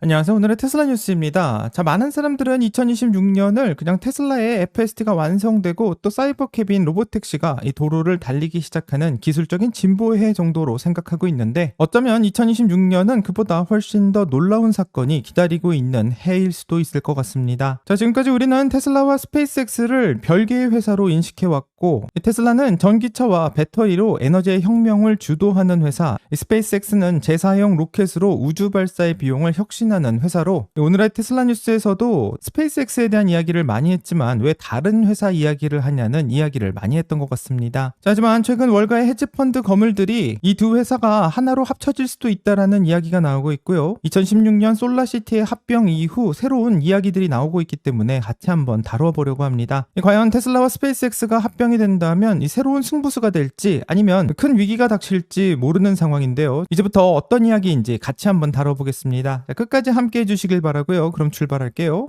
안녕하세요. 오늘의 테슬라 뉴스입니다. 자, 많은 사람들은 2026년을 그냥 테슬라의 FSD가 완성되고 또 사이버캡인 로보택시가 이 도로를 달리기 시작하는 기술적인 진보의 해 정도로 생각하고 있는데, 어쩌면 2026년은 그보다 훨씬 더 놀라운 사건이 기다리고 있는 해일 수도 있을 것 같습니다. 자, 지금까지 우리는 테슬라와 스페이스X를 별개의 회사로 인식해왔고, 테슬라는 전기차와 배터리로 에너지의 혁명을 주도하는 회사, 스페이스X는 재사용 로켓으로 우주 발사의 비용을 혁신하는 회사로, 오늘의 테슬라 뉴스에서도 스페이스X에 대한 이야기를 많이 했지만 왜 다른 회사 이야기를 하냐는 이야기를 많이 했던 것 같습니다. 자, 하지만 최근 월가의 헤지펀드 거물들이 이 두 회사가 하나로 합쳐질 수도 있다라는 이야기가 나오고 있고요. 2016년 솔라시티의 합병 이후 새로운 이야기들이 나오고 있기 때문에 같이 한번 다뤄보려고 합니다. 과연 테슬라와 스페이스X가 합병이 된다면 이 새로운 승부수가 될지 아니면 큰 위기가 닥칠지 모르는 상황인데요. 이제부터 어떤 이야기인지 같이 한번 다뤄보겠습니다. 자, 끝까지 함께 해주시길 바라고요. 그럼 출발할게요.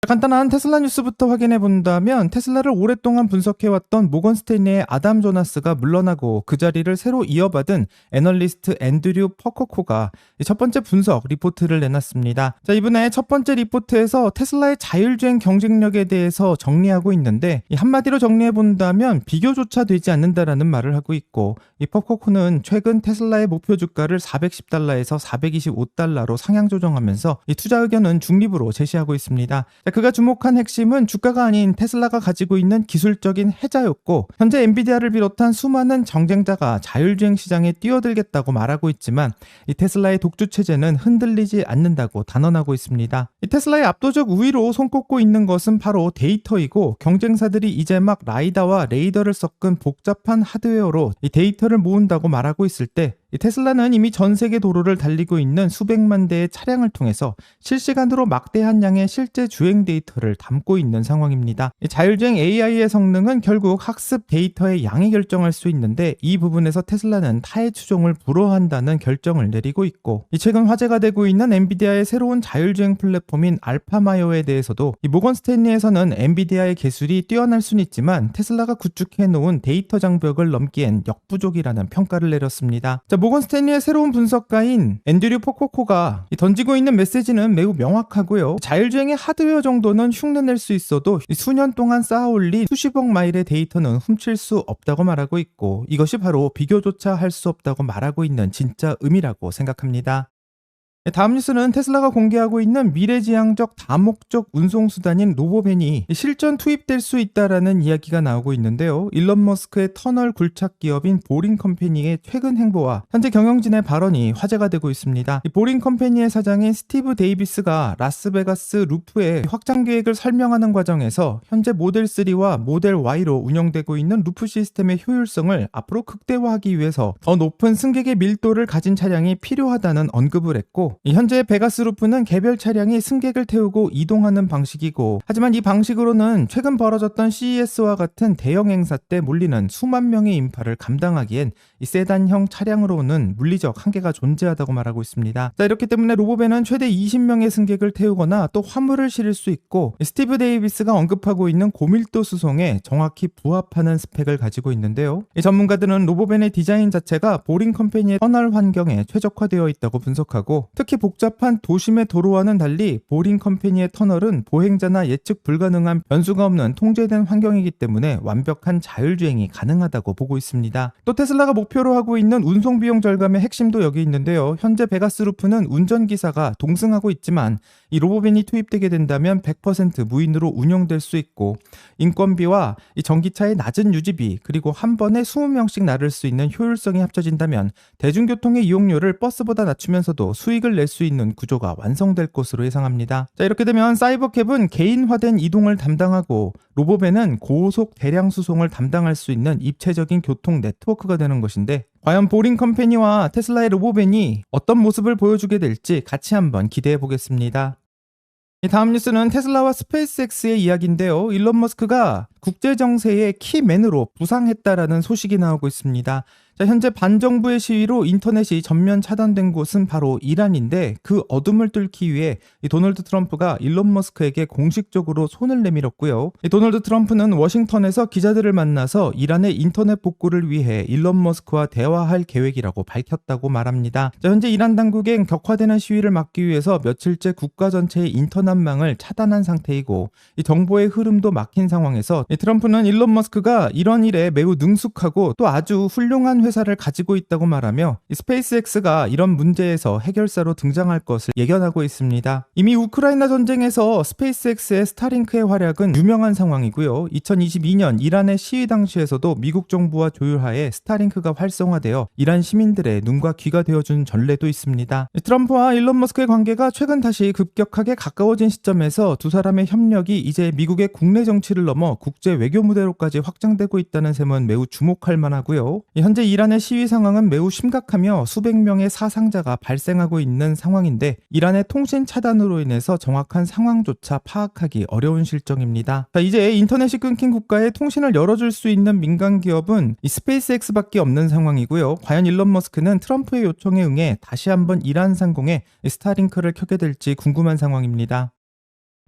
간단한 테슬라 뉴스부터 확인해 본다면, 테슬라를 오랫동안 분석해왔던 모건 스탠리의 아담 조나스가 물러나고 그 자리를 새로 이어받은 애널리스트 앤드류 퍼커코가 첫 번째 분석 리포트를 내놨습니다. 자, 이번에 첫 번째 리포트에서 테슬라의 자율주행 경쟁력에 대해서 정리하고 있는데, 한마디로 정리해 본다면 비교조차 되지 않는다라는 말을 하고 있고, 이 퍼커코는 최근 테슬라의 목표 주가를 $410에서 $425로 상향 조정하면서 이 투자 의견은 중립으로 제시하고 있습니다. 자, 그가 주목한 핵심은 주가가 아닌 테슬라가 가지고 있는 기술적인 해자였고, 현재 엔비디아를 비롯한 수많은 경쟁자가 자율주행 시장에 뛰어들겠다고 말하고 있지만 이 테슬라의 독주 체제는 흔들리지 않는다고 단언하고 있습니다. 이 테슬라의 압도적 우위로 손꼽고 있는 것은 바로 데이터이고, 경쟁사들이 이제 막 라이다와 레이더를 섞은 복잡한 하드웨어로 이 데이터를 모은다고 말하고 있을 때, 이 테슬라는 이미 전 세계 도로를 달리고 있는 수백만 대의 차량을 통해서 실시간으로 막대한 양의 실제 주행 데이터를 담고 있는 상황입니다. 이 자율주행 AI의 성능은 결국 학습 데이터의 양이 결정할 수 있는데, 이 부분에서 테슬라는 타의 추종을 불허한다는 결정을 내리고 있고, 이 최근 화제가 되고 있는 엔비디아의 새로운 자율주행 플랫폼인 알파마요에 대해서도 이 모건 스탠리에서는 엔비디아의 기술이 뛰어날 수는 있지만 테슬라가 구축해놓은 데이터 장벽을 넘기엔 역부족이라는 평가를 내렸습니다. 자, 모건 스탠리의 새로운 분석가인 앤드류 퍼코코가 던지고 있는 메시지는 매우 명확하고요. 자율주행의 하드웨어 정도는 흉내낼 수 있어도 수년 동안 쌓아올린 수십억 마일의 데이터는 훔칠 수 없다고 말하고 있고, 이것이 바로 비교조차 할 수 없다고 말하고 있는 진짜 의미라고 생각합니다. 다음 뉴스는 테슬라가 공개하고 있는 미래지향적 다목적 운송수단인 로보밴이 실전 투입될 수 있다라는 이야기가 나오고 있는데요. 일론 머스크의 터널 굴착 기업인 보링 컴퍼니의 최근 행보와 현재 경영진의 발언이 화제가 되고 있습니다. 보링 컴퍼니의 사장인 스티브 데이비스가 라스베가스 루프의 확장 계획을 설명하는 과정에서 현재 모델 3와 모델 Y로 운영되고 있는 루프 시스템의 효율성을 앞으로 극대화하기 위해서 더 높은 승객의 밀도를 가진 차량이 필요하다는 언급을 했고, 현재 베가스 루프는 개별 차량이 승객을 태우고 이동하는 방식이고, 하지만 이 방식으로는 최근 벌어졌던 CES와 같은 대형 행사 때 몰리는 수만 명의 인파를 감당하기엔 이 세단형 차량으로는 물리적 한계가 존재하다고 말하고 있습니다. 자, 이렇기 때문에 로보밴은 최대 20명의 승객을 태우거나 또 화물을 실을 수 있고, 스티브 데이비스가 언급하고 있는 고밀도 수송에 정확히 부합하는 스펙을 가지고 있는데요. 이 전문가들은 로보밴의 디자인 자체가 보링 컴퍼니의 터널 환경에 최적화되어 있다고 분석하고, 특히 복잡한 도심의 도로와는 달리 보링 컴퍼니의 터널은 보행자나 예측 불가능한 변수가 없는 통제된 환경이기 때문에 완벽한 자율주행이 가능하다고 보고 있습니다. 또 테슬라가 목표로 하고 있는 운송 비용 절감의 핵심도 여기 있는데요. 현재 베가스 루프는 운전기사가 동승하고 있지만 이 로보밴이 투입되게 된다면 100% 무인으로 운영될 수 있고, 인건비와 이 전기차의 낮은 유지비, 그리고 한 번에 20명씩 나를 수 있는 효율성이 합쳐진다면 대중교통의 이용료를 버스보다 낮추면서도 수익을 낼 수 있는 구조가 완성될 것으로 예상합니다. 자, 이렇게 되면 사이버캡은 개인화된 이동을 담당하고, 로보밴은 고속 대량 수송을 담당할 수 있는 입체적인 교통 네트워크가 되는 것인데, 과연 보링 컴퍼니와 테슬라의 로보밴이 어떤 모습을 보여주게 될지 같이 한번 기대해 보겠습니다. 다음 뉴스는 테슬라와 스페이스X의 이야기인데요. 일론 머스크가 국제정세의 키맨으로 부상했다라는 소식이 나오고 있습니다. 자, 현재 반정부의 시위로 인터넷이 전면 차단된 곳은 바로 이란인데 그 어둠을 뚫기 위해 이 도널드 트럼프가 일론 머스크에게 공식적으로 손을 내밀었고요. 이 도널드 트럼프는 워싱턴에서 기자들을 만나서 이란의 인터넷 복구를 위해 일론 머스크와 대화할 계획이라고 밝혔다고 말합니다. 자, 현재 이란 당국엔 격화되는 시위를 막기 위해서 며칠째 국가 전체의 인터넷망을 차단한 상태이고 이 정보의 흐름도 막힌 상황에서 이 트럼프는 일론 머스크가 이런 일에 매우 능숙하고 또 아주 훌륭한 회사를 가지고 있다고 말하며 이 스페이스X가 이런 문제에서 해결사로 등장할 것을 예견하고 있습니다. 이미 우크라이나 전쟁에서 스페이스X의 스타링크의 활약은 유명한 상황이고요. 2022년 이란의 시위 당시에서도 미국 정부와 조율하에 스타링크가 활성화되어 이란 시민들의 눈과 귀가 되어준 전례도 있습니다. 트럼프와 일론 머스크의 관계가 최근 다시 급격하게 가까워진 시점에서 두 사람의 협력이 이제 미국의 국내 정치를 넘어 국제 외교 무대로까지 확장되고 있다는 셈은 매우 주목할 만하고요. 현재 이란의 시위 상황은 매우 심각하며 수백 명의 사상자가 발생하고 있는 상황인데 이란의 통신 차단으로 인해서 정확한 상황조차 파악하기 어려운 실정입니다. 자, 이제 인터넷이 끊긴 국가에 통신을 열어줄 수 있는 민간 기업은 이 스페이스X밖에 없는 상황이고요. 과연 일론 머스크는 트럼프의 요청에 응해 다시 한번 이란 상공에 스타링크를 켜게 될지 궁금한 상황입니다.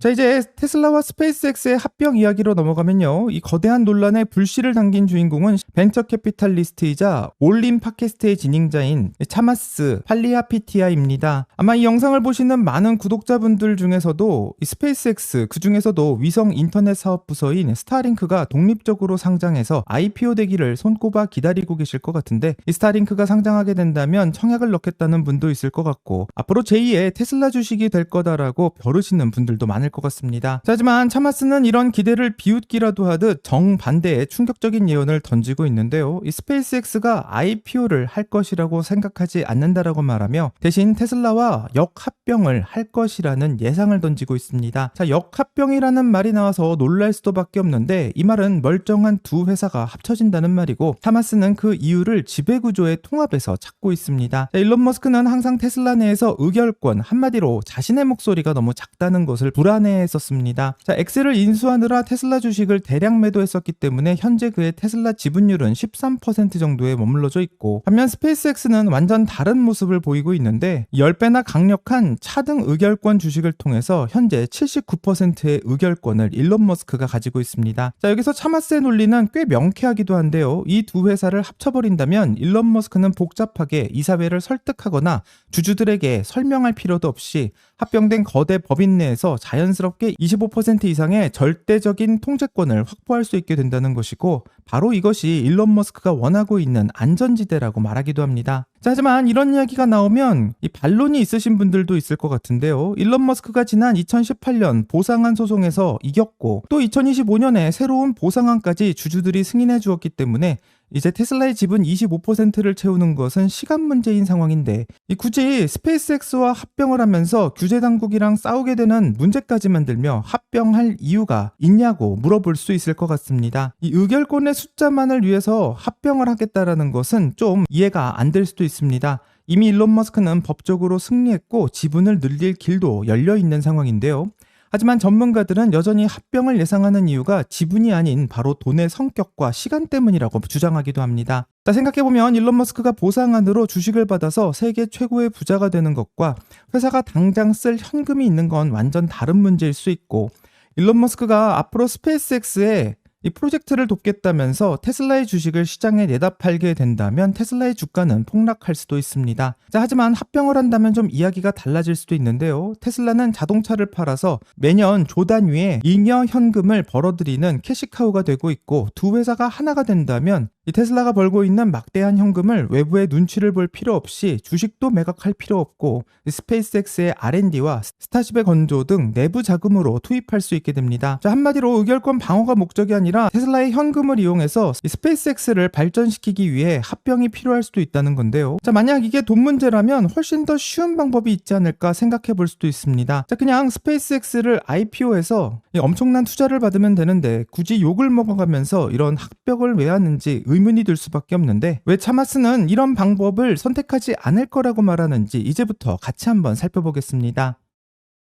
자, 이제 테슬라와 스페이스X의 합병 이야기로 넘어가면요. 이 거대한 논란에 불씨를 당긴 주인공은 벤처 캐피탈리스트이자 올린 팟캐스트의 진행자인 차마스 팔리아피티아입니다. 아마 이 영상을 보시는 많은 구독자분들 중에서도 이 스페이스X, 그 중에서도 위성 인터넷 사업 부서인 스타링크가 독립적으로 상장해서 IPO 되기를 손꼽아 기다리고 계실 것 같은데 이 스타링크가 상장하게 된다면 청약을 넣겠다는 분도 있을 것 같고 앞으로 제2의 테슬라 주식이 될 거다라고 벼르시는 분들도 많을 것 같습니다. 자, 하지만 차마스는 이런 기대를 비웃기라도 하듯 정반대의 충격적인 예언을 던지고 있는데요. 이 스페이스X가 IPO를 할 것이라고 생각하지 않는다라고 말하며 대신 테슬라와 역합병을 할 것이라는 예상을 던지고 있습니다. 자, 역합병이라는 말이 나와서 놀랄 수도밖에 없는데 이 말은 멀쩡한 두 회사가 합쳐진다는 말이고 차마스는 그 이유를 지배구조의 통합에서 찾고 있습니다. 자, 일론 머스크는 항상 테슬라 내에서 의결권, 한마디로 자신의 목소리가 너무 작다는 것을 불안해했었습니다. 자, 엑셀을 인수하느라 테슬라 주식을 대량 매도했었기 때문에 현재 그의 테슬라 지분율은 13% 정도에 머물러져 있고 반면 스페이스X는 완전 다른 모습을 보이고 있는데 10배나 강력한 차등 의결권 주식을 통해서 현재 79%의 의결권을 일론 머스크가 가지고 있습니다. 자, 여기서 차마스의 논리는 꽤 명쾌하기도 한데요. 이 두 회사를 합쳐버린다면 일론 머스크는 복잡하게 이사회를 설득하거나 주주들에게 설명할 필요도 없이 합병된 거대 법인 내에서 자연스럽게 25% 이상의 절대적인 통제권을 확보할 수 있게 된다는 것이고 바로 이것이 일론 머스크가 원하고 있는 안전지대라고 말하기도 합니다. 자, 하지만 이런 이야기가 나오면 이 반론이 있으신 분들도 있을 것 같은데요. 일론 머스크가 지난 2018년 보상안 소송에서 이겼고 또 2025년에 새로운 보상안까지 주주들이 승인해 주었기 때문에 이제 테슬라의 지분 25%를 채우는 것은 시간 문제인 상황인데 굳이 스페이스X와 합병을 하면서 규제 당국이랑 싸우게 되는 문제까지 만들며 합병할 이유가 있냐고 물어볼 수 있을 것 같습니다. 이 의결권의 숫자만을 위해서 합병을 하겠다라는 것은 좀 이해가 안 될 수도 있습니다. 이미 일론 머스크는 법적으로 승리했고 지분을 늘릴 길도 열려 있는 상황인데요. 하지만 전문가들은 여전히 합병을 예상하는 이유가 지분이 아닌 바로 돈의 성격과 시간 때문이라고 주장하기도 합니다. 자, 생각해보면 일론 머스크가 보상안으로 주식을 받아서 세계 최고의 부자가 되는 것과 회사가 당장 쓸 현금이 있는 건 완전 다른 문제일 수 있고 일론 머스크가 앞으로 스페이스X에 이 프로젝트를 돕겠다면서 테슬라의 주식을 시장에 내다 팔게 된다면 테슬라의 주가는 폭락할 수도 있습니다. 자, 하지만 합병을 한다면 좀 이야기가 달라질 수도 있는데요. 테슬라는 자동차를 팔아서 매년 조 단위의 잉여 현금을 벌어들이는 캐시카우가 되고 있고 두 회사가 하나가 된다면 이 테슬라가 벌고 있는 막대한 현금을 외부의 눈치를 볼 필요 없이 주식도 매각할 필요 없고 스페이스X의 R&D와 스타쉽의 건조 등 내부 자금으로 투입할 수 있게 됩니다. 자, 한마디로 의결권 방어가 목적이 아니라 테슬라의 현금을 이용해서 이 스페이스X를 발전시키기 위해 합병이 필요할 수도 있다는 건데요. 자, 만약 이게 돈 문제라면 훨씬 더 쉬운 방법이 있지 않을까 생각해 볼 수도 있습니다. 자, 그냥 스페이스X를 IPO해서 엄청난 투자를 받으면 되는데 굳이 욕을 먹어가면서 이런 합병을 왜 하는지 의문이 들 수밖에 없는데 왜 차마스는 이런 방법을 선택하지 않을 거라고 말하는지 이제부터 같이 한번 살펴보겠습니다.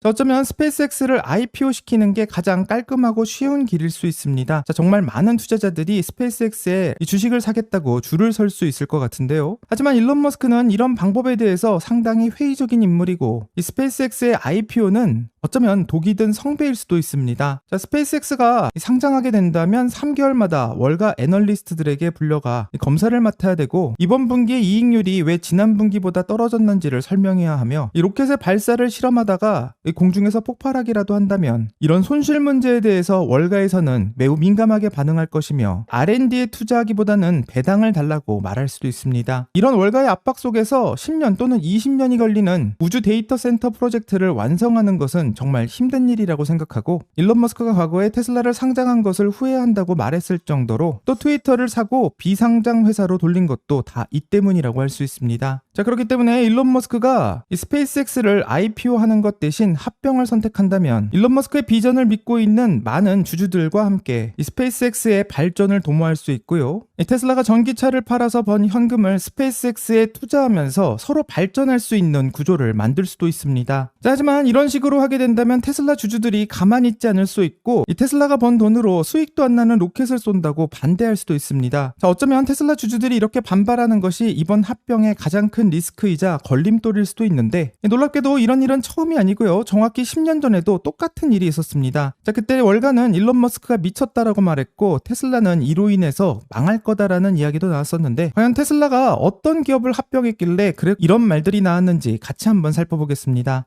자, 어쩌면 스페이스X를 IPO 시키는 게 가장 깔끔하고 쉬운 길일 수 있습니다. 자, 정말 많은 투자자들이 스페이스X에 이 주식을 사겠다고 줄을 설 수 있을 것 같은데요. 하지만 일론 머스크는 이런 방법에 대해서 상당히 회의적인 인물이고, 이 스페이스X의 IPO는 어쩌면 독이 든 성배일 수도 있습니다. 자, 스페이스X가 상장하게 된다면 3개월마다 월가 애널리스트들에게 불려가 검사를 맡아야 되고, 이번 분기의 이익률이 왜 지난 분기보다 떨어졌는지를 설명해야 하며, 이 로켓의 발사를 실험하다가 공중에서 폭발하기라도 한다면 이런 손실 문제에 대해서 월가에서는 매우 민감하게 반응할 것이며, R&D에 투자하기보다는 배당을 달라고 말할 수도 있습니다. 이런 월가의 압박 속에서 10년 또는 20년이 걸리는 우주 데이터 센터 프로젝트를 완성하는 것은 정말 힘든 일이라고 생각하고, 일론 머스크가 과거에 테슬라를 상장한 것을 후회한다고 말했을 정도로 또 트위터를 사고 비상장 회사로 돌린 것도 다 이 때문이라고 할 수 있습니다. 자, 그렇기 때문에 일론 머스크가 이 스페이스X를 IPO 하는 것 대신 합병을 선택한다면 일론 머스크의 비전을 믿고 있는 많은 주주들과 함께 이 스페이스X의 발전을 도모할 수 있고요. 이 테슬라가 전기차를 팔아서 번 현금을 스페이스X에 투자하면서 서로 발전할 수 있는 구조를 만들 수도 있습니다. 자, 하지만 이런 식으로 하게 된다면 테슬라 주주들이 가만히 있지 않을 수 있고, 이 테슬라가 번 돈으로 수익도 안 나는 로켓을 쏜다고 반대할 수도 있습니다. 자, 어쩌면 테슬라 주주들이 이렇게 반발하는 것이 이번 합병의 가장 큰 리스크이자 걸림돌일 수도 있는데, 놀랍게도 이런 일은 처음이 아니고요. 정확히 10년 전에도 똑같은 일이 있었습니다. 자, 그때 월가는 일론 머스크가 미쳤다라고 말했고, 테슬라는 이로 인해서 망할 거다라는 이야기도 나왔었는데, 과연 테슬라가 어떤 기업을 합병했길래 이런 말들이 나왔는지 같이 한번 살펴보겠습니다.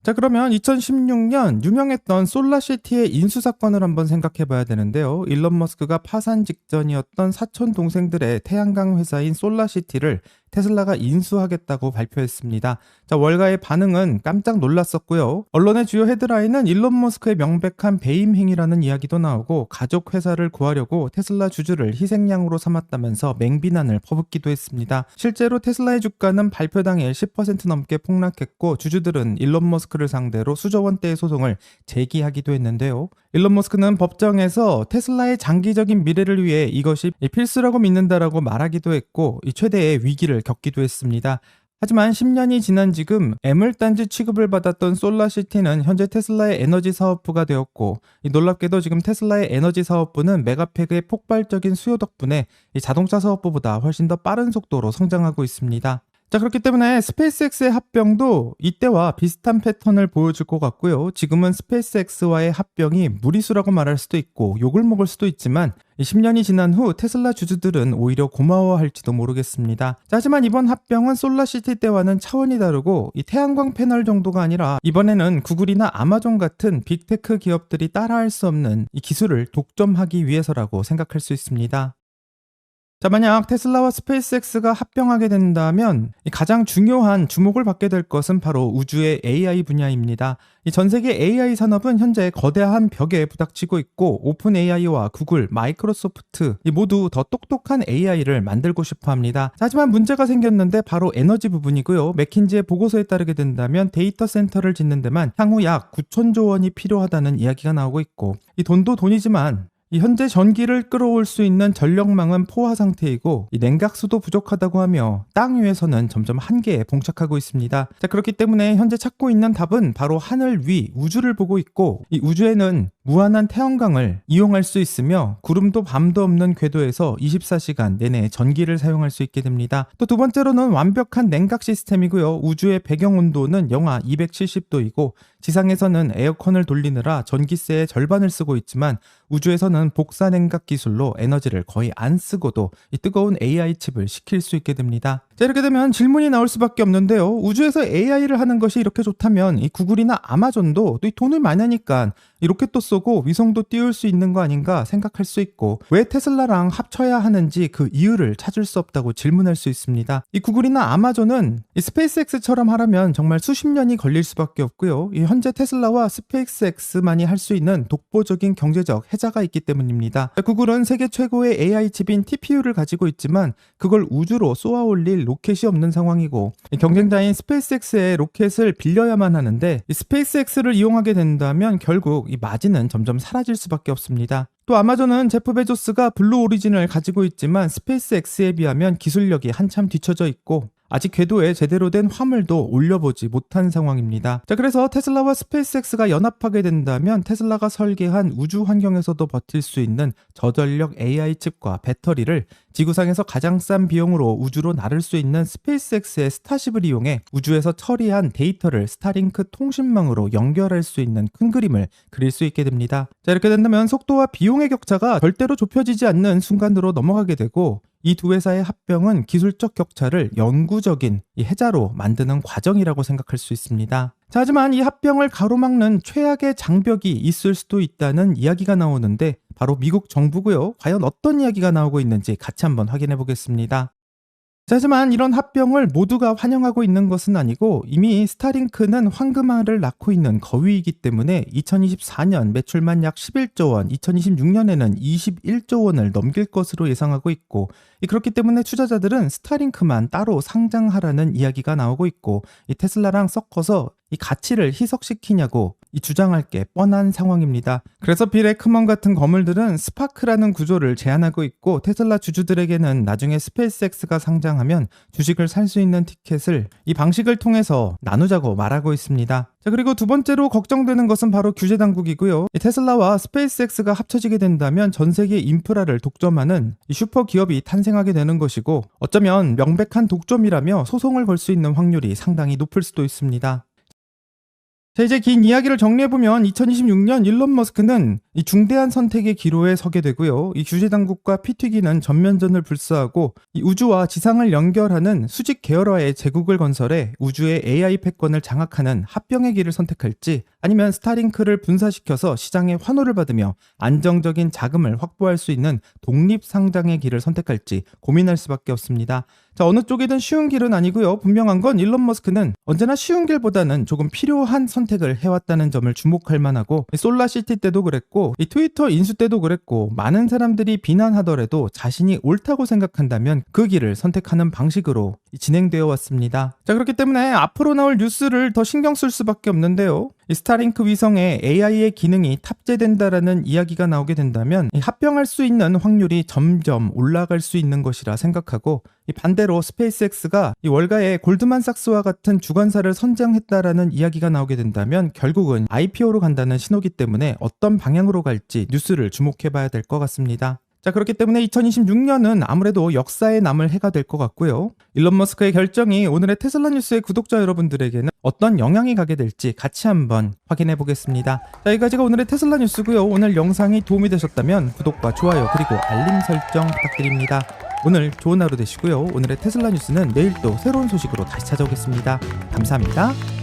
자, 그러면 2016년 유명했던 솔라시티의 인수 사건을 한번 생각해 봐야 되는데요. 일론 머스크가 파산 직전이었던 사촌 동생들의 태양광 회사인 솔라시티를 테슬라가 인수하겠다고 발표했습니다. 자, 월가의 반응은 깜짝 놀랐었고요. 언론의 주요 헤드라인은 일론 머스크의 명백한 배임 행위라는 이야기도 나오고, 가족 회사를 구하려고 테슬라 주주를 희생양으로 삼았다면서 맹비난을 퍼붓기도 했습니다. 실제로 테슬라의 주가는 발표 당일 10% 넘게 폭락했고, 주주들은 일론 머스크를 상대로 수조 원대의 소송을 제기하기도 했는데요. 일론 머스크는 법정에서 테슬라의 장기적인 미래를 위해 이것이 필수라고 믿는다라고 말하기도 했고, 최대의 위기를 겪기도 했습니다. 하지만 10년이 지난 지금 애물단지 취급을 받았던 솔라시티는 현재 테슬라의 에너지 사업부가 되었고, 놀랍게도 지금 테슬라의 에너지 사업부는 메가팩의 폭발적인 수요 덕분에 이 자동차 사업부보다 훨씬 더 빠른 속도로 성장하고 있습니다. 자, 그렇기 때문에 스페이스X의 합병도 이때와 비슷한 패턴을 보여줄 것 같고요. 지금은 스페이스X와의 합병이 무리수라고 말할 수도 있고 욕을 먹을 수도 있지만, 10년이 지난 후 테슬라 주주들은 오히려 고마워할지도 모르겠습니다. 자, 하지만 이번 합병은 솔라시티 때와는 차원이 다르고, 이 태양광 패널 정도가 아니라 이번에는 구글이나 아마존 같은 빅테크 기업들이 따라할 수 없는 이 기술을 독점하기 위해서라고 생각할 수 있습니다. 자, 만약 테슬라와 스페이스X가 합병하게 된다면 가장 중요한 주목을 받게 될 것은 바로 우주의 AI 분야입니다. 전 세계 AI 산업은 현재 거대한 벽에 부닥치고 있고, 오픈 AI와 구글, 마이크로소프트 모두 더 똑똑한 AI를 만들고 싶어 합니다. 하지만 문제가 생겼는데 바로 에너지 부분이고요. 맥킨지의 보고서에 따르게 된다면 데이터 센터를 짓는 데만 향후 약 9천조 원이 필요하다는 이야기가 나오고 있고, 이 돈도 돈이지만 현재 전기를 끌어올 수 있는 전력망은 포화 상태이고, 이 냉각수도 부족하다고 하며 땅 위에서는 점점 한계에 봉착하고 있습니다. 자, 그렇기 때문에 현재 찾고 있는 답은 바로 하늘 위 우주를 보고 있고, 이 우주에는 무한한 태양광을 이용할 수 있으며 구름도 밤도 없는 궤도에서 24시간 내내 전기를 사용할 수 있게 됩니다. 또 두 번째로는 완벽한 냉각 시스템이고요. 우주의 배경 온도는 영하 270도이고 지상에서는 에어컨을 돌리느라 전기세의 절반을 쓰고 있지만, 우주에서는 복사 냉각 기술로 에너지를 거의 안 쓰고도 이 뜨거운 AI 칩을 식힐 수 있게 됩니다. 자, 이렇게 되면 질문이 나올 수밖에 없는데요. 우주에서 AI를 하는 것이 이렇게 좋다면 이 구글이나 아마존도 또 이 돈을 많이 하니까 이 로켓도 쏘고 위성도 띄울 수 있는 거 아닌가 생각할 수 있고, 왜 테슬라랑 합쳐야 하는지 그 이유를 찾을 수 없다고 질문할 수 있습니다. 이 구글이나 아마존은 이 스페이스X처럼 하려면 정말 수십 년이 걸릴 수밖에 없고요. 이 현재 테슬라와 스페이스X만이 할 수 있는 독보적인 경제적 혜자가 있기 때문입니다. 구글은 세계 최고의 AI 칩인 TPU를 가지고 있지만 그걸 우주로 쏘아 올릴 로켓이 없는 상황이고, 경쟁자인 스페이스X의 로켓을 빌려야만 하는데, 이 스페이스X를 이용하게 된다면 결국 이 마진은 점점 사라질 수밖에 없습니다. 또 아마존은 제프 베조스가 블루 오리진을 가지고 있지만 스페이스X에 비하면 기술력이 한참 뒤처져 있고, 아직 궤도에 제대로 된 화물도 올려보지 못한 상황입니다. 자, 그래서 테슬라와 스페이스X가 연합하게 된다면 테슬라가 설계한 우주 환경에서도 버틸 수 있는 저전력 AI 칩과 배터리를 지구상에서 가장 싼 비용으로 우주로 나를 수 있는 스페이스X의 스타쉽을 이용해 우주에서 처리한 데이터를 스타링크 통신망으로 연결할 수 있는 큰 그림을 그릴 수 있게 됩니다. 자, 이렇게 된다면 속도와 비용의 격차가 절대로 좁혀지지 않는 순간으로 넘어가게 되고 이 두 회사의 합병은 기술적 격차를 영구적인 이 해자로 만드는 과정이라고 생각할 수 있습니다. 자, 하지만 이 합병을 가로막는 최악의 장벽이 있을 수도 있다는 이야기가 나오는데 바로 미국 정부고요. 과연 어떤 이야기가 나오고 있는지 같이 한번 확인해 보겠습니다. 자, 하지만 이런 합병을 모두가 환영하고 있는 것은 아니고 이미 스타링크는 황금알을 낳고 있는 거위이기 때문에 2024년 매출만 약 11조 원, 2026년에는 21조 원을 넘길 것으로 예상하고 있고 그렇기 때문에 투자자들은 스타링크만 따로 상장하라는 이야기가 나오고 있고 이 테슬라랑 섞어서 이 가치를 희석시키냐고 주장할 게 뻔한 상황입니다. 그래서 빌 에크먼 같은 거물들은 스파크라는 구조를 제안하고 있고 테슬라 주주들에게는 나중에 스페이스X가 상장하면 주식을 살 수 있는 티켓을 이 방식을 통해서 나누자고 말하고 있습니다. 자, 그리고 두 번째로 걱정되는 것은 바로 규제 당국이고요. 테슬라와 스페이스X가 합쳐지게 된다면 전 세계 인프라를 독점하는 슈퍼 기업이 탄생하게 되는 것이고 어쩌면 명백한 독점이라며 소송을 걸 수 있는 확률이 상당히 높을 수도 있습니다. 자, 이제 긴 이야기를 정리해보면 2026년 일론 머스크는 이 중대한 선택의 기로에 서게 되고요. 이 규제 당국과 피 튀기는 전면전을 불사하고 이 우주와 지상을 연결하는 수직 계열화의 제국을 건설해 우주의 AI 패권을 장악하는 합병의 길을 선택할지 아니면 스타링크를 분사시켜서 시장의 환호를 받으며 안정적인 자금을 확보할 수 있는 독립상장의 길을 선택할지 고민할 수밖에 없습니다. 자, 어느 쪽이든 쉬운 길은 아니고요. 분명한 건 일론 머스크는 언제나 쉬운 길보다는 조금 필요한 선택을 해왔다는 점을 주목할 만하고 솔라시티 때도 그랬고 이 트위터 인수 때도 그랬고 많은 사람들이 비난하더라도 자신이 옳다고 생각한다면 그 길을 선택하는 방식으로 진행되어 왔습니다. 자, 그렇기 때문에 앞으로 나올 뉴스를 더 신경 쓸 수밖에 없는데요. 이 스타링크 위성에 AI의 기능이 탑재된다라는 이야기가 나오게 된다면 합병할 수 있는 확률이 점점 올라갈 수 있는 것이라 생각하고 이 반대로 스페이스X가 이 월가의 골드만삭스와 같은 주관사를 선정했다라는 이야기가 나오게 된다면 결국은 IPO로 간다는 신호기 때문에 어떤 방향으로 갈지 뉴스를 주목해봐야 될 것 같습니다. 자, 그렇기 때문에 2026년은 아무래도 역사에 남을 해가 될 것 같고요. 일론 머스크의 결정이 오늘의 테슬라 뉴스의 구독자 여러분들에게는 어떤 영향이 가게 될지 같이 한번 확인해 보겠습니다. 자, 여기까지가 오늘의 테슬라 뉴스고요. 오늘 영상이 도움이 되셨다면 구독과 좋아요 그리고 알림 설정 부탁드립니다. 오늘 좋은 하루 되시고요. 오늘의 테슬라 뉴스는 내일 또 새로운 소식으로 다시 찾아오겠습니다. 감사합니다.